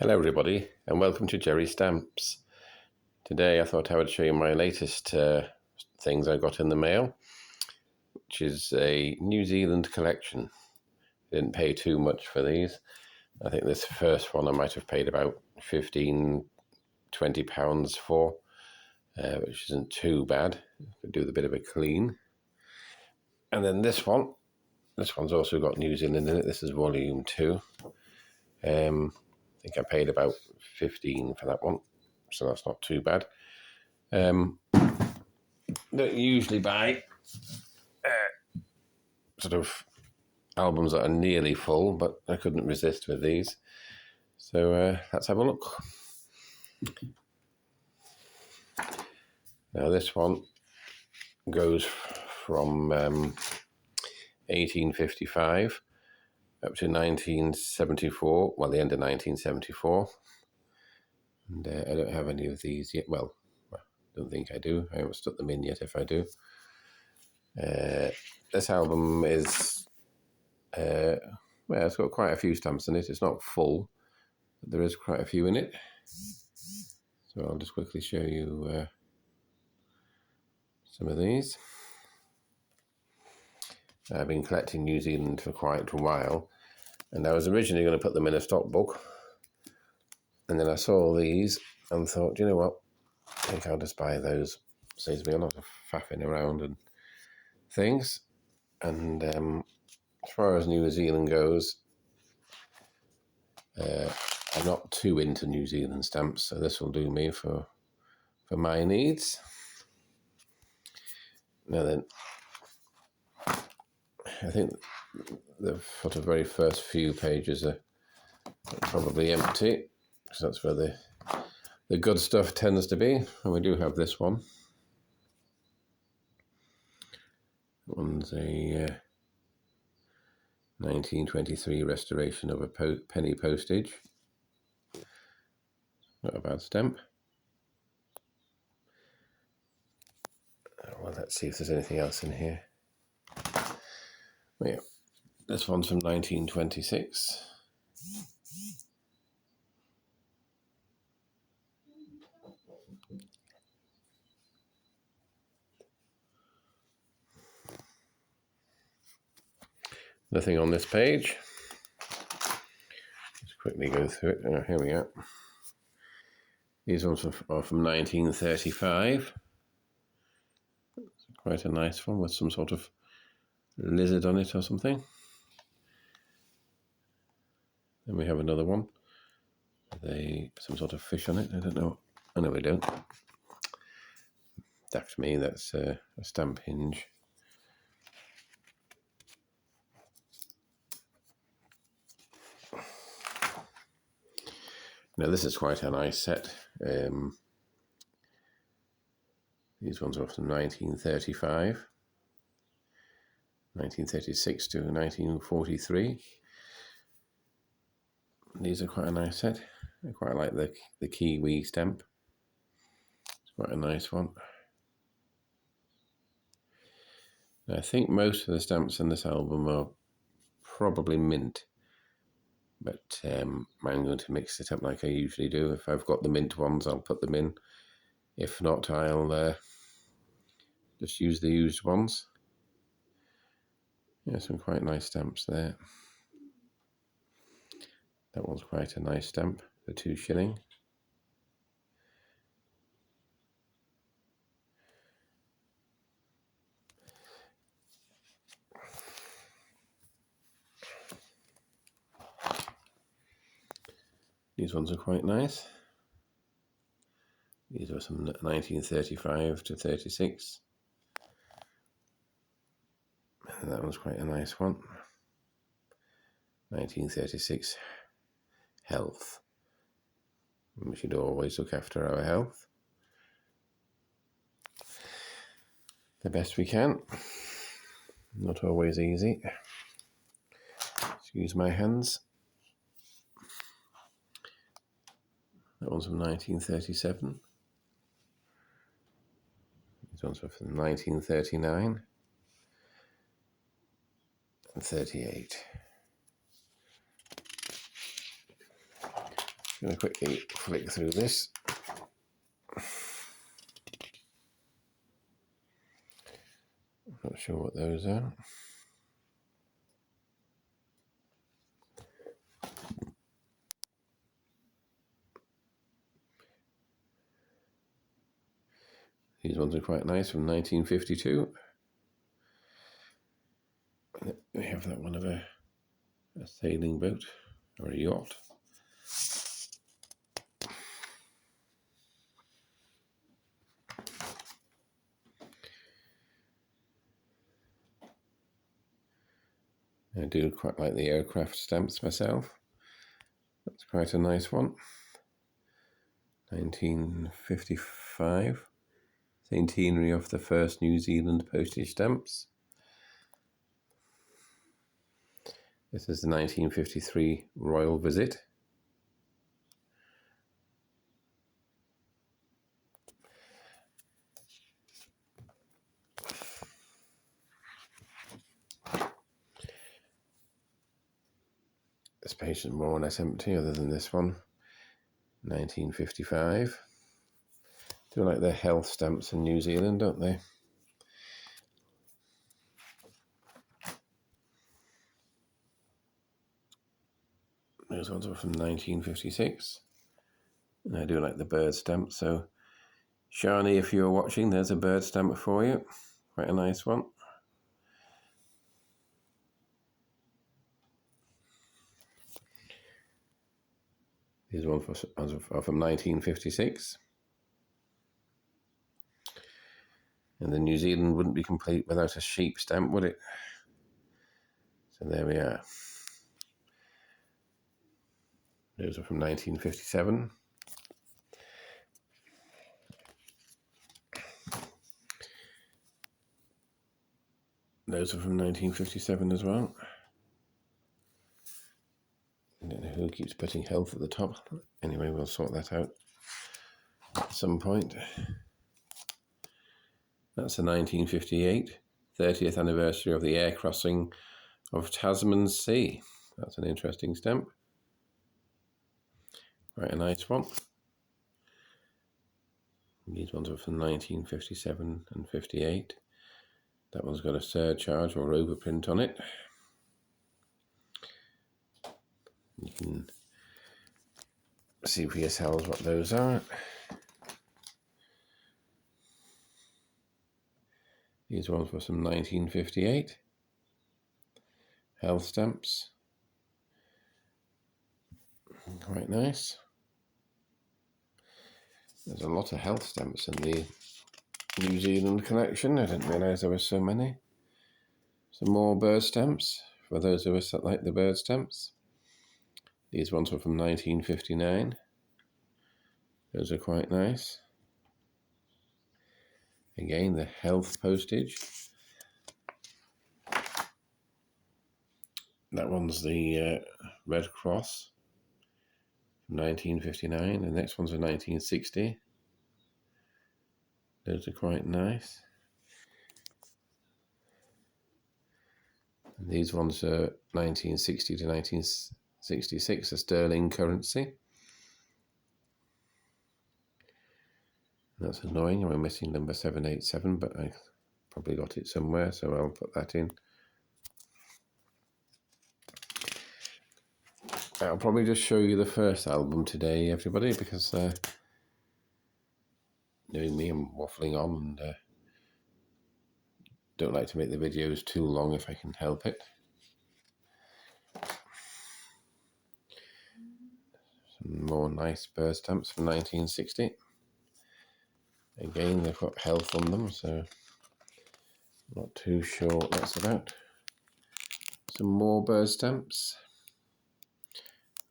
Hello everybody and welcome to Jerry Stamps. Today I thought I would show you my latest things I got in the mail, which is a New Zealand collection. I didn't pay too much for these. I think this first one I might have paid about £15-20 for, which isn't too bad. Could do with a bit of a clean. And then this one's also got New Zealand in it. This is volume 2. I think I paid about 15 for that one, so that's not too bad. Don't usually buy sort of albums that are nearly full, but I couldn't resist with these. So let's have a look. Now this one goes from 1855 up to 1974, well, the end of 1974. And I don't have any of these yet. Well, I don't think I do. I haven't stuck them in yet if I do. This album is, well, it's got quite a few stamps in it. It's not full, but there is quite a few in it. So I'll just quickly show you some of these. I've been collecting New Zealand for quite a while, and I was originally going to put them in a stock book, and then I saw these and thought, you know what, I think I'll just buy those. Saves me a lot of faffing around and things. And as far as New Zealand goes, I'm not too into New Zealand stamps, so this will do me for my needs. Now then, I think the sort of very first few pages are probably empty, because that's where the good stuff tends to be. And we do have this one. That one's a 1923 restoration of a penny postage. Not a bad stamp. Well, let's see if there's anything else in here. Yeah, this one's from 1926. Nothing on this page. Let's quickly go through it. Oh, here we go. These ones are from 1935. Quite a nice one with some sort of lizard on it or something. Then we have another one with some sort of fish on it. I don't know. Oh no, we don't. Daft me, that's a stamp hinge. Now this is quite a nice set. These ones are from 1935, 1936 to 1943. These are quite a nice set. I quite like the Kiwi stamp. It's quite a nice one. I think most of the stamps in this album are probably mint, but I'm going to mix it up like I usually do. If I've got the mint ones, I'll put them in. If not, I'll just use the used ones. Yeah, some quite nice stamps there. That one's quite a nice stamp, the 2 shilling. These ones are quite nice. These are from 1935 to 36. And that one's quite a nice one. 1936, health. We should always look after our health the best we can. Not always easy. Excuse my hands. That one's from 1937. These ones are from 1939 and 38. going to quickly flick through this. Not sure what those are. These ones are quite nice, from 1952. We have that one of a sailing boat or a yacht. I do quite like the aircraft stamps myself. That's quite a nice one. 1955. Centenary of the first New Zealand postage stamps. This is the 1953 Royal Visit. This page is more or less empty other than this one. 1955. Do like their health stamps in New Zealand, don't they? Those ones are from 1956. And I do like the bird stamp, so Shani, if you're watching, there's a bird stamp for you. Quite a nice one. These ones are from 1956. And then New Zealand wouldn't be complete without a sheep stamp, would it? So there we are. Those are from 1957. Those are from 1957 as well. I don't know who keeps putting health at the top. Anyway, we'll sort that out at some point. That's the 1958 30th anniversary of the air crossing of Tasman Sea. That's an interesting stamp. Quite a nice one. These ones are from 1957 and 58. That one's got a surcharge or overprint on it. You can see for yourselves what those are. These ones were from 1958. Health stamps. Quite nice. There's a lot of health stamps in the New Zealand collection. I didn't realise there were so many. Some more bird stamps for those of us that like the bird stamps. These ones were from 1959. Those are quite nice. Again, the health postage. That one's the Red Cross from 1959. The next one's a 1960. Those are quite nice. And these ones are 1960 to 1966, a sterling currency. That's annoying. I'm missing number 787, but I probably got it somewhere, so I'll put that in. I'll probably just show you the first album today, everybody, because knowing me, I'm waffling on and don't like to make the videos too long if I can help it. Some more nice bird stamps from 1960. Again, they've got health on them, so I'm not too sure what that's about. Some more bird stamps.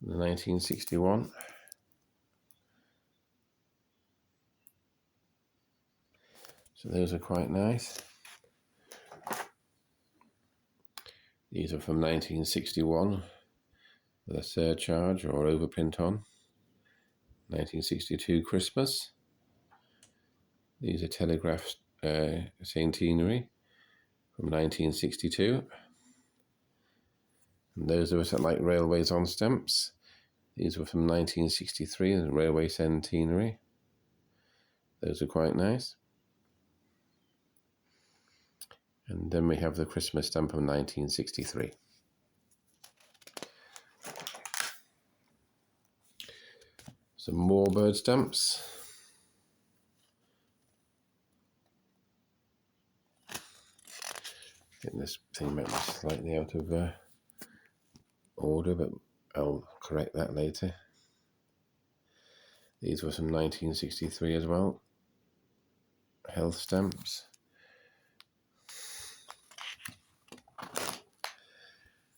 The 1961. So those are quite nice. These are from 1961 with a surcharge or overprint on. 1962 Christmas. These are Telegraph Centenary from 1962. And those of us that like railways on stamps, These were from 1963, the railway centenary. Those are quite nice. And then we have the Christmas stamp of 1963. Some more bird stamps. I think this thing might be slightly out of order, but I'll correct that later. These were from 1963 as well. Health stamps.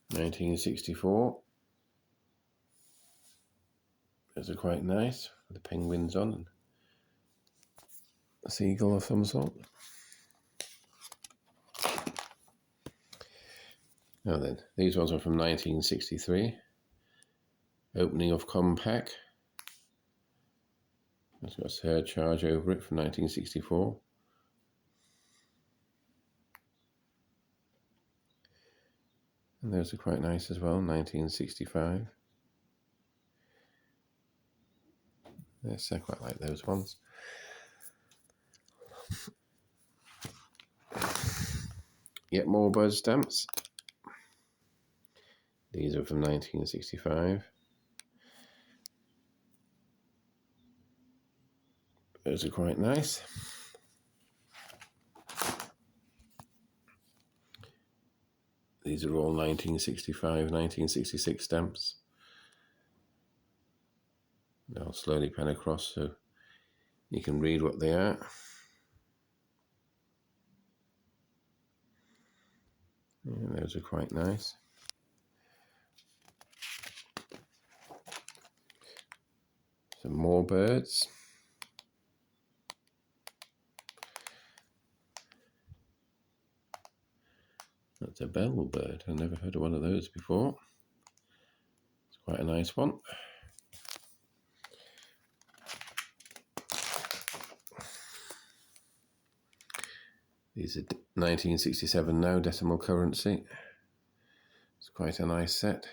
1964. Those are quite nice, with the penguins on and a seagull of some sort. Now then, these ones are from 1963. Opening of Compact. It's got a surcharge over it from 1964. And those are quite nice as well, 1965. Yes, I quite like those ones. Yet more bird stamps. These are from 1965. Those are quite nice. These are all 1965, 1966 stamps. I'll slowly pen across so you can read what they are. Yeah, those are quite nice. Some more birds. That's a bell bird. I've never heard of one of those before. It's quite a nice one. These are 1967 now, decimal currency. It's quite a nice set.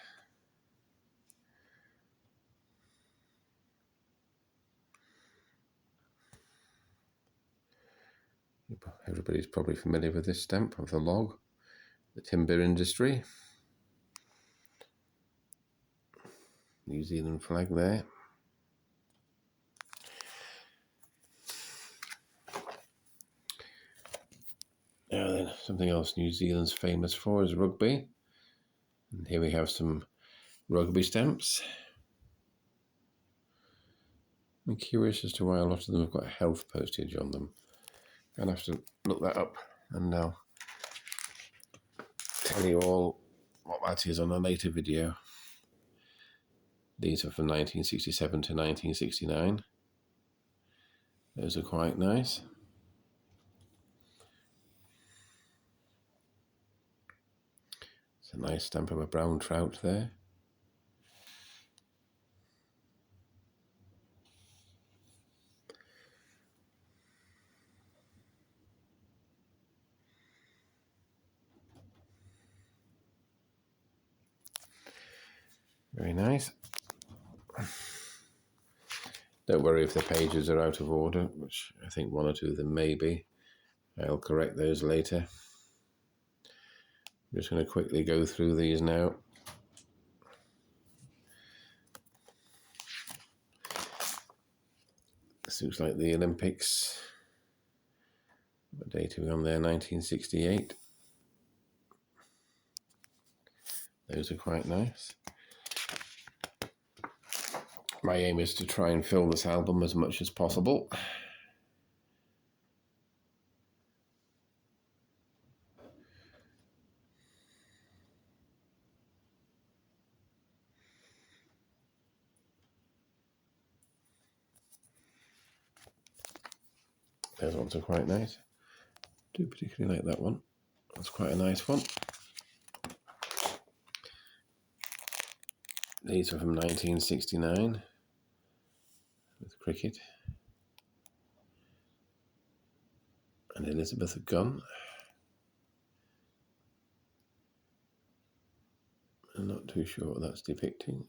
Everybody's probably familiar with this stamp of the log, the timber industry. New Zealand flag there. Now then, something else New Zealand's famous for is rugby. And here we have some rugby stamps. I'm curious as to why a lot of them have got health postage on them. I'll have to look that up and I'll tell you all what that is on a later video. These are from 1967 to 1969. Those are quite nice. It's a nice stamp of a brown trout there. Very nice. Don't worry if the pages are out of order, which I think one or two of them may be. I'll correct those later. I'm just going to quickly go through these now. This looks like the Olympics. What date are we on there? 1968. Those are quite nice. My aim is to try and fill this album as much as possible. Those ones are quite nice. I do particularly like that one. That's quite a nice one. These are from 1969 with cricket and Elizabeth Gunn. I'm not too sure what that's depicting.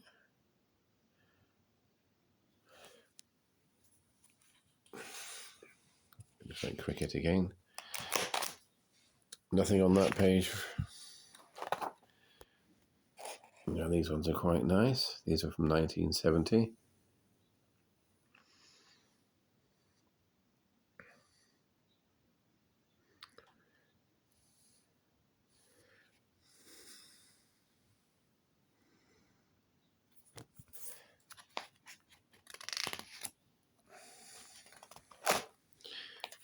Like cricket again. Nothing on that page. Now these ones are quite nice. These are from 1970.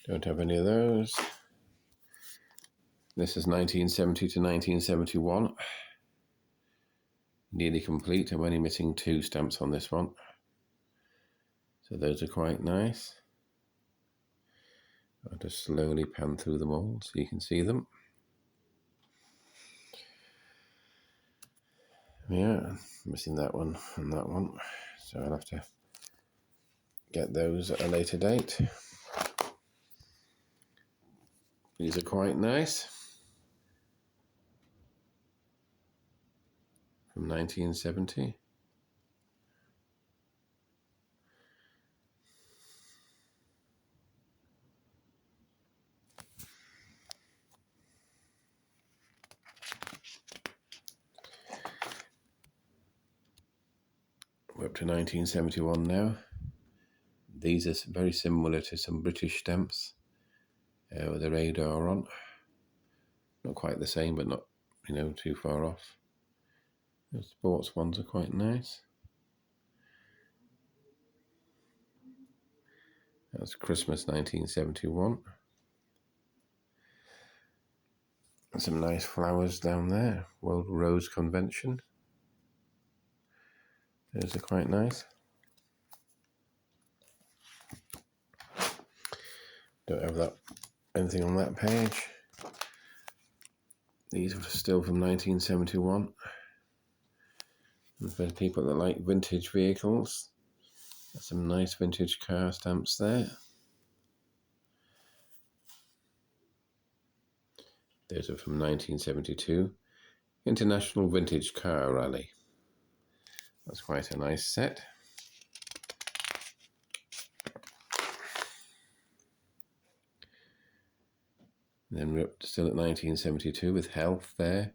Don't have any of those. This is 1970 to 1971. Nearly complete. I'm only missing 2 stamps on this one. So those are quite nice. I'll just slowly pan through them all so you can see them. Yeah, missing that one and that one. So I'll have to get those at a later date. These are quite nice. From 1970. We're up to 1971 now. These are very similar to some British stamps with the radar on. Not quite the same, but not, too far off. The sports ones are quite nice. That's Christmas 1971. And some nice flowers down there. World Rose Convention. Those are quite nice. Don't have anything on that page. These are still from 1971. And for people that like vintage vehicles, there's some nice vintage car stamps there. Those are from 1972. International Vintage Car Rally. That's quite a nice set. Then we're still at 1972 with Health there.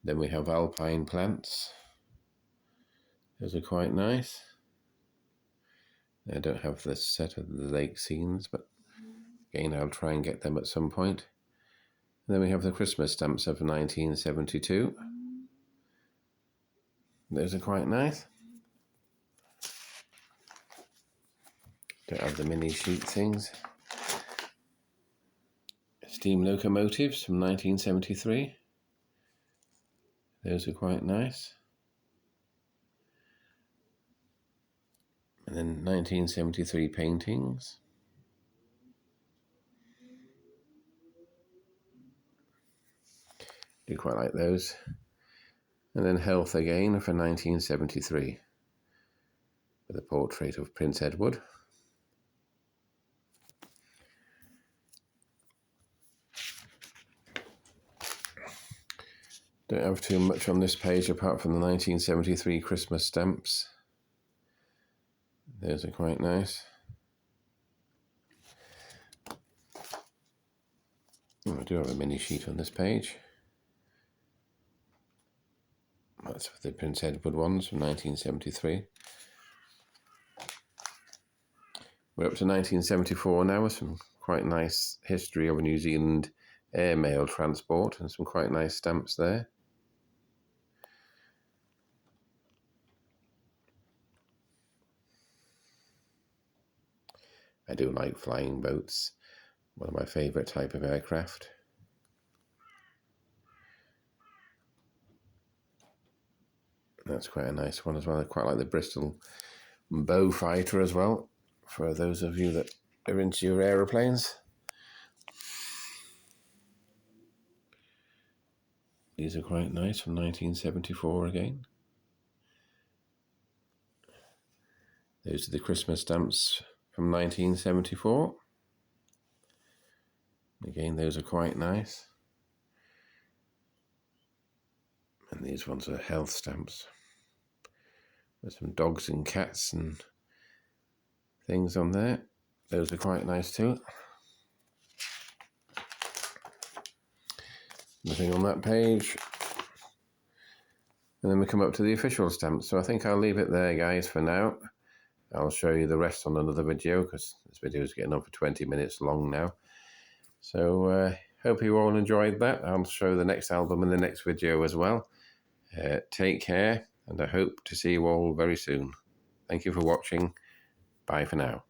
Then we have Alpine Plants. Those are quite nice. I don't have the set of the lake scenes, but again, I'll try and get them at some point. And then we have the Christmas stamps of 1972. Those are quite nice. Don't have the mini sheet things. Steam locomotives from 1973. Those are quite nice. And then 1973 paintings. Do quite like those. And then Health again for 1973 with a portrait of Prince Edward. Don't have too much on this page apart from the 1973 Christmas stamps. Those are quite nice. I do have a mini sheet on this page. That's for the Prince Edward ones from 1973. We're up to 1974 now with some quite nice history of New Zealand airmail transport and some quite nice stamps there. I do like flying boats, one of my favourite type of aircraft. That's quite a nice one as well. I quite like the Bristol Beaufighter as well, for those of you that are into your aeroplanes. These are quite nice from 1974 again. Those are the Christmas stamps from 1974. Again, those are quite nice. And these ones are health stamps. There's some dogs and cats and things on there. Those are quite nice too. Nothing on that page. And then we come up to the official stamp. So I think I'll leave it there, guys, for now. I'll show you the rest on another video because this video is getting on for 20 minutes long now. So hope you all enjoyed that. I'll show the next album in the next video as well. Take care, and I hope to see you all very soon. Thank you for watching. Bye for now.